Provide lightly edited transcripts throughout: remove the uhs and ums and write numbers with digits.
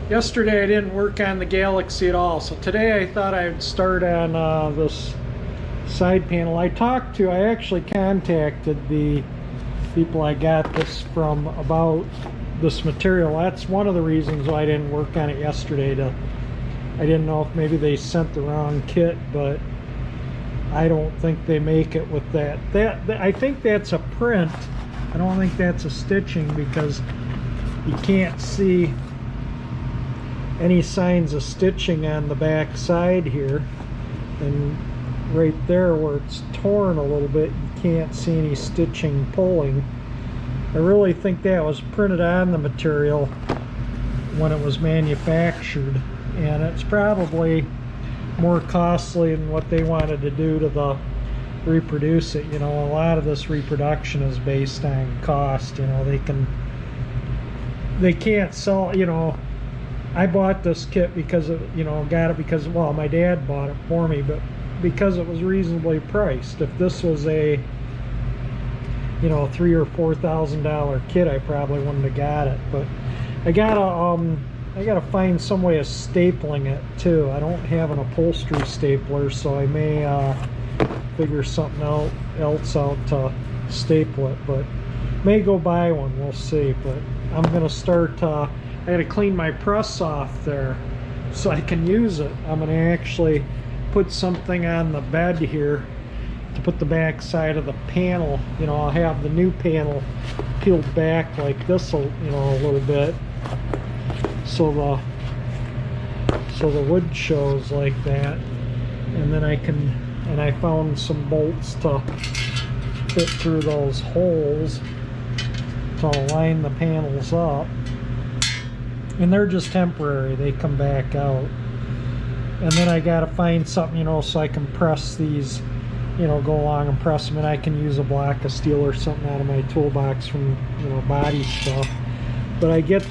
Yesterday I didn't work on the Galaxie at all, so today I thought I'd start on this side panel. I actually contacted the people I got this from about this material. That's one of the reasons why I didn't work on it yesterday. I didn't know if maybe they sent the wrong kit, but I don't think they make it with that. I think that's a print. I don't think that's a stitching because you can't see any signs of stitching on the back side here, and right there where it's torn a little bit you can't see any stitching pulling. I really think that was printed on the material when it was manufactured, and it's probably more costly than what they wanted to do to reproduce it. You know, a lot of this reproduction is based on cost. You know, they can't sell, you know. I bought this kit because of, you know, got it because, well, my dad bought it for me, but because it was reasonably priced. If this was a, you know, $3,000 or $4,000 kit, I probably wouldn't have got it. But I gotta find some way of stapling it too. I don't have an upholstery stapler, so I may figure something else out to staple it, but may go buy one. We'll see. But I'm gonna start. I gotta clean my press off there so I can use it. I'm gonna actually put something on the bed here to put the back side of the panel. You know, I'll have the new panel peeled back like this, you know, a little bit, so the wood shows like that, and then I found some bolts to fit through those holes to line the panels up. And they're just temporary, they come back out. And then I gotta find something, you know, so I can press these, you know, go along and press them, and I can use a block of steel or something out of my toolbox from, you know, body stuff. But I get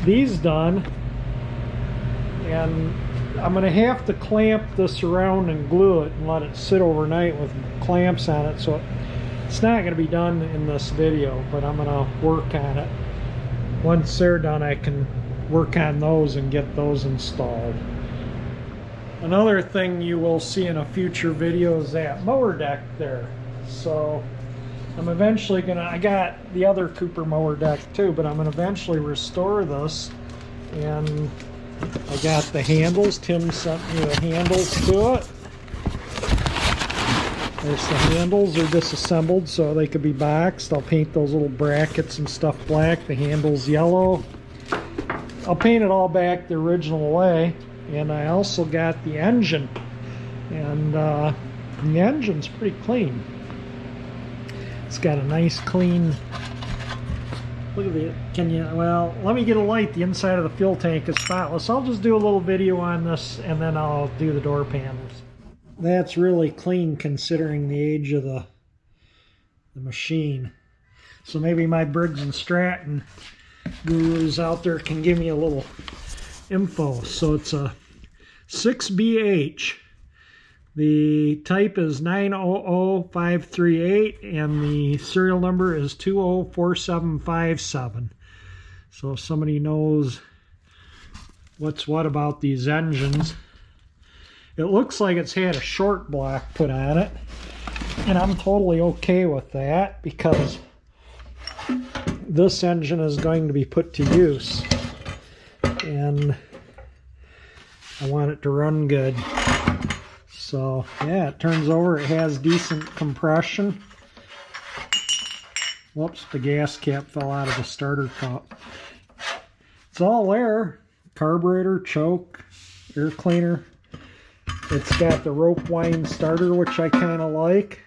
these done, and I'm gonna have to clamp this around and glue it and let it sit overnight with clamps on it, so it's not gonna be done in this video, but I'm gonna work on it. Once they're done, I can work on those and get those installed. Another thing you will see in a future video is that mower deck there. So I'm eventually gonna, I got the other Cooper mower deck too, but I'm gonna eventually restore this. And I got the handles. Tim sent me the handles to it. There's the handles. They're disassembled so they could be boxed. I'll paint those little brackets and stuff black. The handles yellow. I'll paint it all back the original way. And I also got the engine. And the engine's pretty clean. It's got a nice clean... Look at it. Can you... Well, let me get a light. The inside of the fuel tank is spotless. I'll just do a little video on this, and then I'll do the door panels. That's really clean considering the age of the machine. So maybe my Briggs & Stratton gurus out there can give me a little info. So it's a 6BH. The type is 900538 and the serial number is 204757. So if somebody knows what's what about these engines. It looks like it's had a short block put on it, and I'm totally okay with that because this engine is going to be put to use and I want it to run good. So yeah, it turns over. It has decent compression. Whoops, the gas cap fell out of the starter cup. It's all there. Carburetor, choke, air cleaner. It's got the rope wind starter, which I kind of like.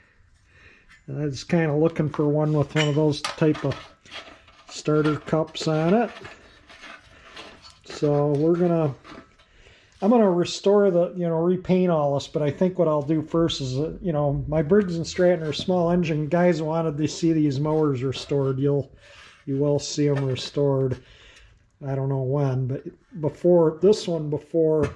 And I was kind of looking for one with one of those type of starter cups on it. So I'm gonna restore the, you know, repaint all this. But I think what I'll do first is, you know, my Briggs & Stratton are small engine. Guys wanted to see these mowers restored. You will see them restored. I don't know when, but before this one, before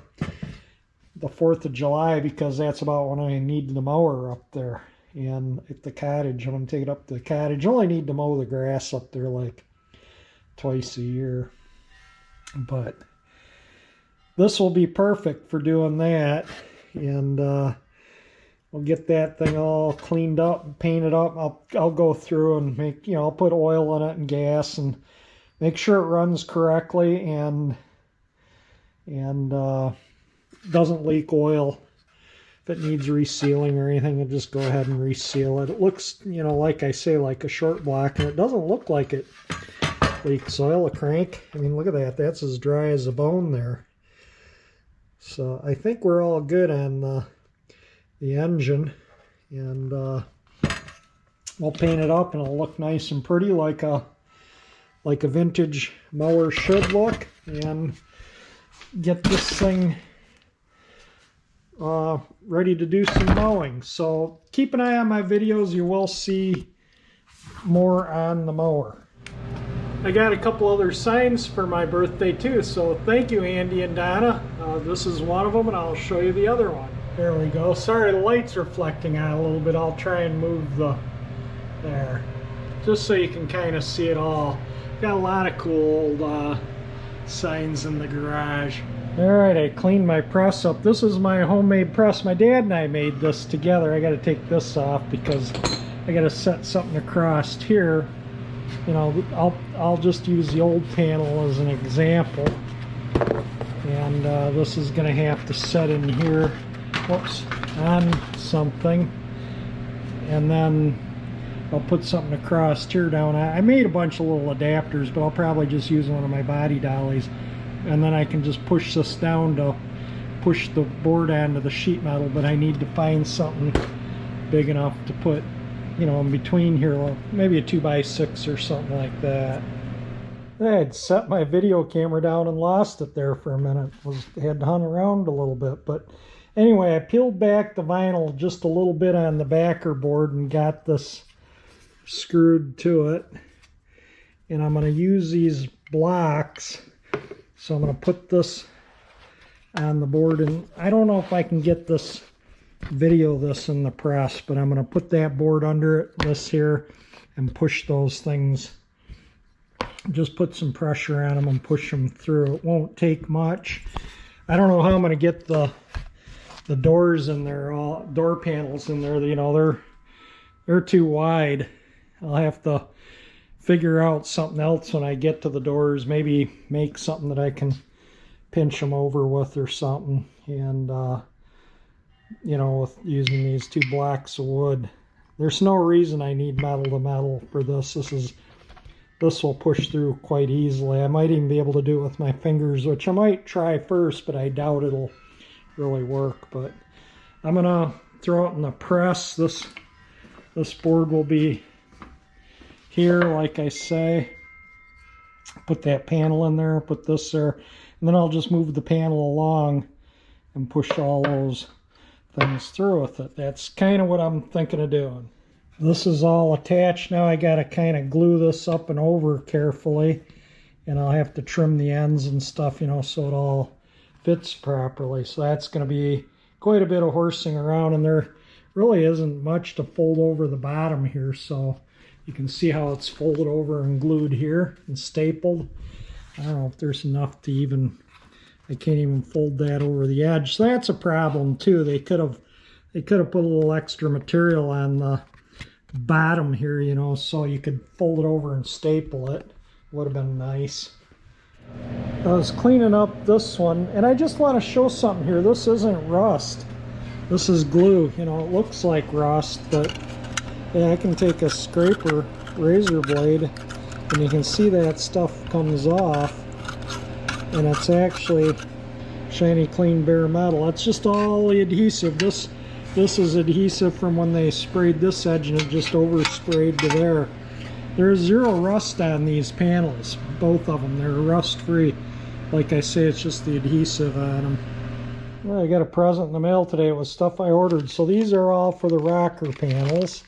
the 4th of July, because that's about when I need the mower up there. And at the cottage, I'm going to take it up to the cottage. I only need to mow the grass up there like twice a year. But this will be perfect for doing that. And we'll get that thing all cleaned up and painted up. I'll go through and make, you know, I'll put oil in it and gas and make sure it runs correctly and doesn't leak oil. If it needs resealing or anything, I'll just go ahead and reseal it. It looks, you know, like I say, like a short block, and it doesn't look like it leaks oil. A crank, I mean, look at that. That's as dry as a bone there. So I think we're all good on the engine, and we'll paint it up and it'll look nice and pretty like a vintage mower should look, and get this thing ready to do some mowing. So keep an eye on my videos. You will see more on the mower. I got a couple other signs for my birthday too, so thank you, Andy and Donna. This is one of them, and I'll show you the other one. There we go. Sorry, the light's reflecting on a little bit. I'll try and move there, just so you can kind of see it all. Got a lot of cool old signs in the garage. Alright, I cleaned my press up. This is my homemade press. My dad and I made this together. I got to take this off because I got to set something across here. You know, I'll just use the old panel as an example, and this is going to have to set in here, whoops, on something, and then I'll put something across here down. I made a bunch of little adapters, but I'll probably just use one of my body dollies, and then I can just push this down to push the board onto the sheet metal. But I need to find something big enough to put, you know, in between here, maybe a 2x6 or something like that. I had set my video camera down and lost it there for a minute. Had to hunt around a little bit, but anyway, I peeled back the vinyl just a little bit on the backer board and got this screwed to it. And I'm going to use these blocks, so I'm going to put this on the board, and I don't know if I can get this this in the press, but I'm going to put that board under it, this here, and push those things. Just put some pressure on them and push them through. It won't take much. I don't know how I'm going to get the doors in there, all door panels in there. You know, they're too wide. I'll have to figure out something else when I get to the doors. Maybe make something that I can pinch them over with or something, and you know, with using these 2 blocks of wood. There's no reason I need metal to metal for this. This will push through quite easily. I might even be able to do it with my fingers, which I might try first, but I doubt it'll really work. But I'm gonna throw it in the press. This board will be here, like I say. Put that panel in there, put this there, and then I'll just move the panel along and push all those things through with it. That's kind of what I'm thinking of doing. This is all attached now. I got to kind of glue this up and over carefully, and I'll have to trim the ends and stuff, you know, so it all fits properly. So that's going to be quite a bit of horsing around, and there really isn't much to fold over the bottom here, so you can see how it's folded over and glued here and stapled. I don't know if there's enough to even, I can't even fold that over the edge. So that's a problem too. They could have put a little extra material on the bottom here, you know, so you could fold it over and staple it. Would have been nice. I was cleaning up this one, and I just want to show something here. This isn't rust. This is glue. You know, it looks like rust, but yeah, I can take a scraper, razor blade, and you can see that stuff comes off, and it's actually shiny, clean, bare metal. That's just all the adhesive. This is adhesive from when they sprayed this edge, and it just oversprayed to there. There's zero rust on these panels, both of them. They're rust free. Like I say, it's just the adhesive on them. Well, I got a present in the mail today. It was stuff I ordered. So these are all for the rocker panels,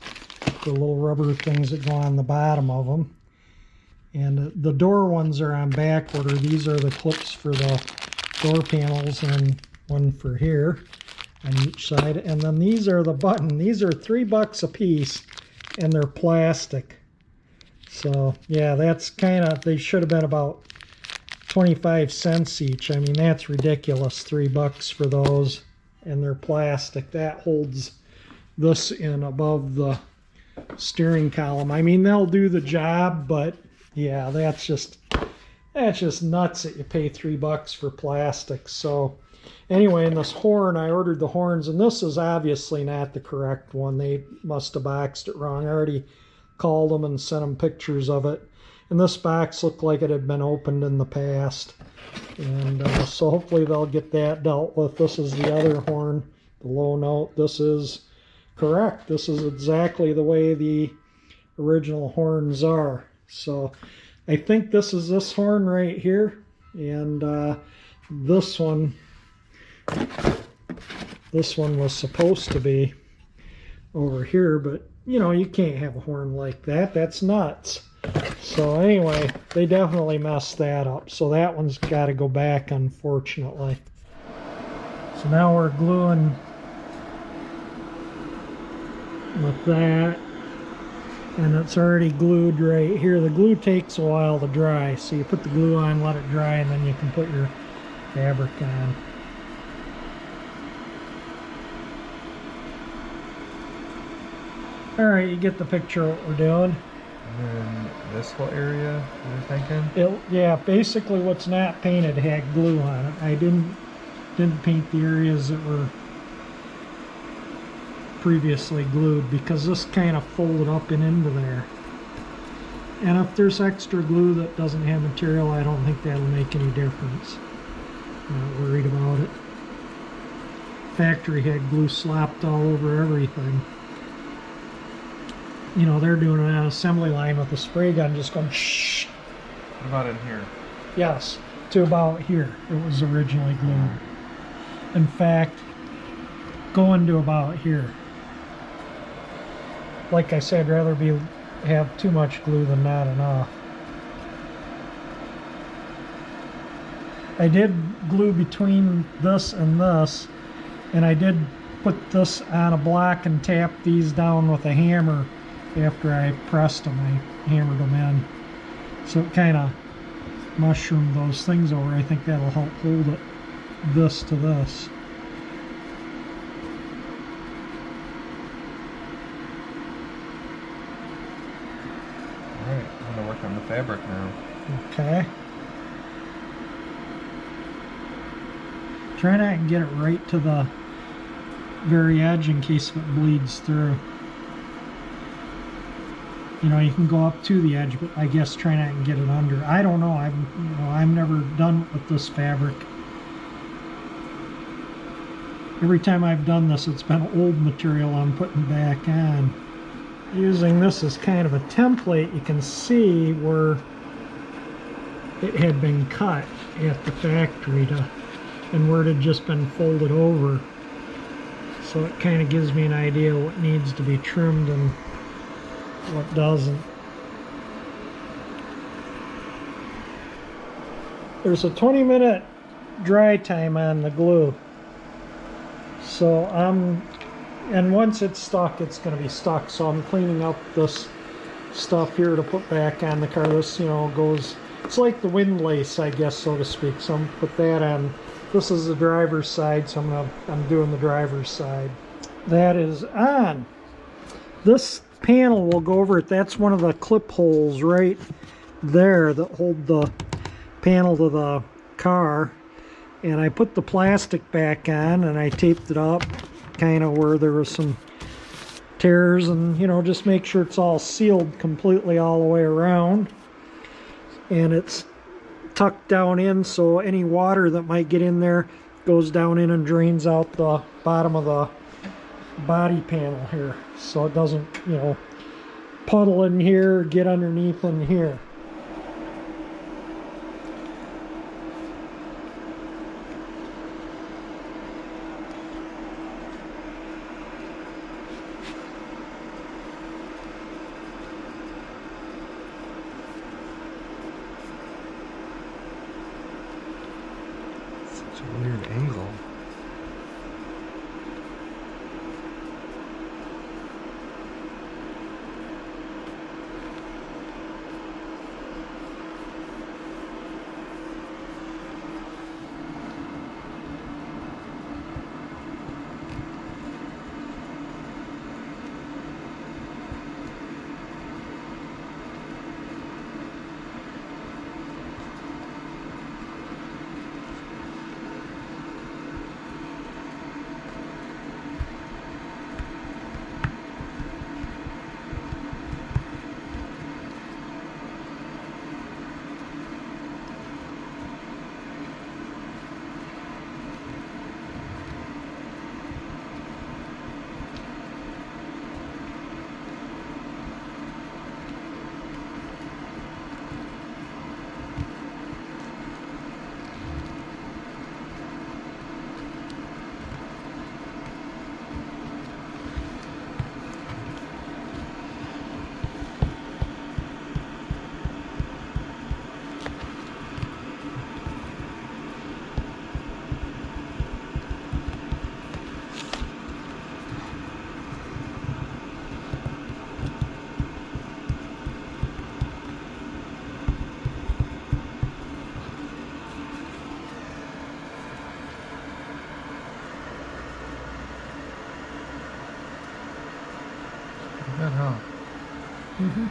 the little rubber things that go on the bottom of them. And the door ones are on back order. These are the clips for the door panels, and one for here on each side. And then these are the button. These are $3 a piece, and they're plastic. So yeah, that's kind of, they should have been about 25 cents each. I mean, that's ridiculous. $3 for those, and they're plastic. That holds this in above the steering column. I mean, they'll do the job, but yeah, that's just nuts that you pay $3 for plastic. So anyway, in this horn, I ordered the horns, and this is obviously not the correct one. They must have boxed it wrong. I already called them and sent them pictures of it. And this box looked like it had been opened in the past. And so hopefully they'll get that dealt with. This is the other horn, the low note. This is correct. This is exactly the way the original horns are. So I think this is this horn right here. And this one was supposed to be over here, but you know, you can't have a horn like that. That's nuts. So anyway, they definitely messed that up. So that one's got to go back, unfortunately. So now we're gluing with that. And it's already glued right here. The glue takes a while to dry. So you put the glue on, let it dry, and then you can put your fabric on. Alright, you get the picture of what we're doing. And then this whole area you're thinking? Yeah, basically what's not painted had glue on it. I didn't paint the areas that were previously glued because this kind of folded up and into there. And if there's extra glue that doesn't have material, I don't think that'll make any difference. I'm not worried about it. Factory had glue slopped all over everything. You know, they're doing it on an assembly line with a spray gun, just going shh. What about in here? Yes, to about here. It was originally glued. In fact, going to about here. Like I said, I'd rather have too much glue than not enough. I did glue between this and this, and I did put this on a block and tap these down with a hammer. After I pressed them, I hammered them in. So it kind of mushroomed those things over. I think that'll help hold it, this to this. Alright, I'm going to work on the fabric now. Okay. Try not to get it right to the very edge in case it bleeds through. You know, you can go up to the edge, but I guess try not to get it under. I don't know. I've never done with this fabric. Every time I've done this, it's been old material I'm putting back on. Using this as kind of a template, you can see where it had been cut at the factory and where it had just been folded over. So it kind of gives me an idea what needs to be trimmed and what doesn't. There's a 20-minute dry time on the glue. So and once it's stuck, it's going to be stuck. So I'm cleaning up this stuff here to put back on the car. This, you know, goes, it's like the wind lace, I guess, so to speak. So I'm put that on. This is the driver's side, so I'm doing the driver's side. That is on. This panel will go over it. That's one of the clip holes right there that hold the panel to the car. And I put the plastic back on and I taped it up kind of where there was some tears, and you know, just make sure it's all sealed completely all the way around. And it's tucked down in so any water that might get in there goes down in and drains out the bottom of the body panel here, so it doesn't, you know, puddle in here, get underneath in here. Such a weird angle. Mm-hmm.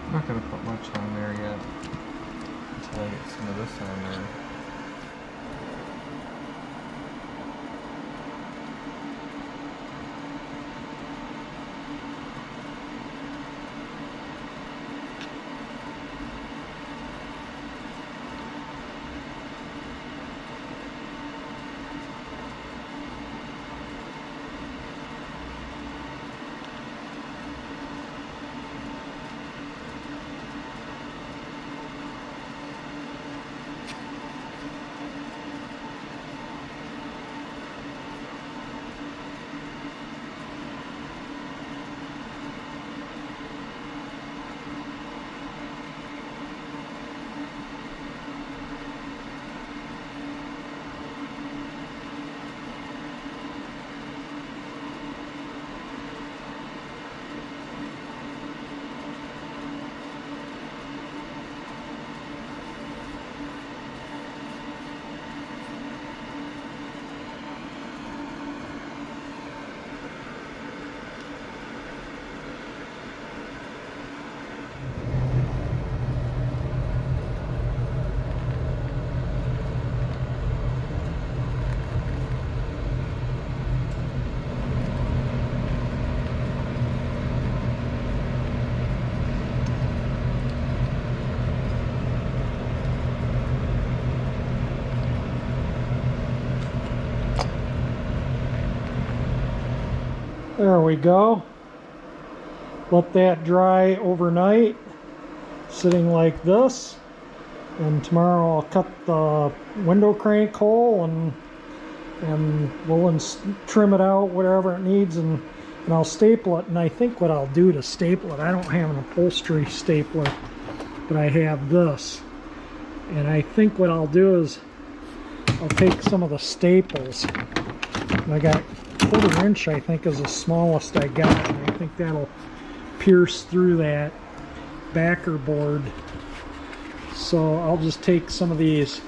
I'm not going to put much on there yet until I get some of this on there. There we go. Let that dry overnight, sitting like this. And tomorrow I'll cut the window crank hole and we'll trim it out, whatever it needs, and I'll staple it. And I think what I'll do to staple it, I don't have an upholstery stapler, but I have this. And I think what I'll do is I'll take some of the staples. And I got 1/4 inch, I think, is the smallest I got. And I think that'll pierce through that backer board. So I'll just take some of these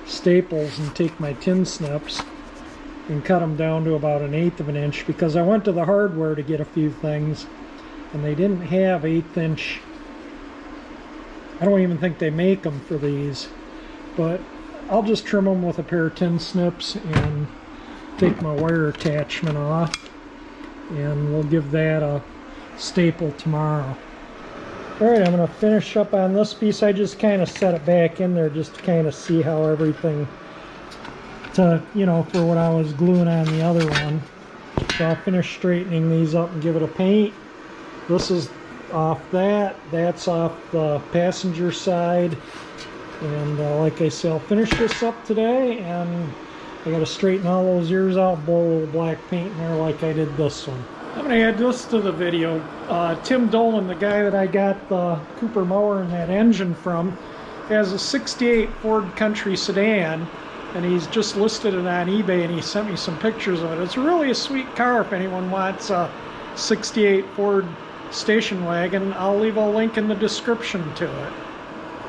staples and take my tin snips and cut them down to about 1/8 inch, because I went to the hardware to get a few things and they didn't have 1/8 inch. I don't even think they make them for these, but I'll just trim them with a pair of tin snips and take my wire attachment off, and we'll give that a staple tomorrow. Alright, I'm going to finish up on this piece. I just kind of set it back in there just to kind of see how everything, for what I was gluing on the other one. So I'll finish straightening these up and give it a paint. This is off that's off the passenger side. And like I said, I'll finish this up today, and I got to straighten all those ears out, blow a little black paint in there like I did this one. I'm going to add this to the video. Tim Dolan, the guy that I got the Cooper mower and that engine from, has a '68 Ford Country sedan, and he's just listed it on eBay, and he sent me some pictures of it. It's really a sweet car if anyone wants a 68 Ford station wagon. I'll leave a link in the description to it.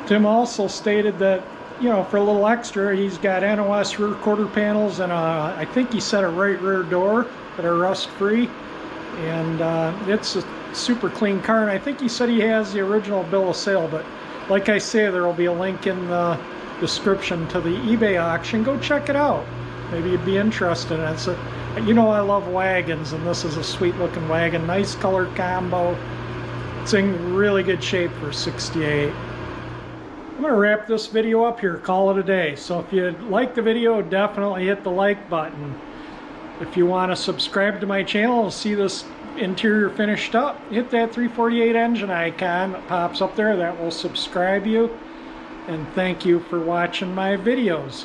Tim also stated that, you know, for a little extra, he's got NOS rear quarter panels and I think he said a right rear door that are rust free, and it's a super clean car, and I think he said he has the original bill of sale, but like I say, there will be a link in the description to the eBay auction. Go check it out. Maybe you'd be interested in it. So, you know, I love wagons, and this is a sweet looking wagon. Nice color combo. It's in really good shape for 68. I'm going to wrap this video up here, call it a day. So if you like the video, definitely hit the like button. If you want to subscribe to my channel and see this interior finished up, hit that 348 engine icon that pops up there. That will subscribe you. And thank you for watching my videos.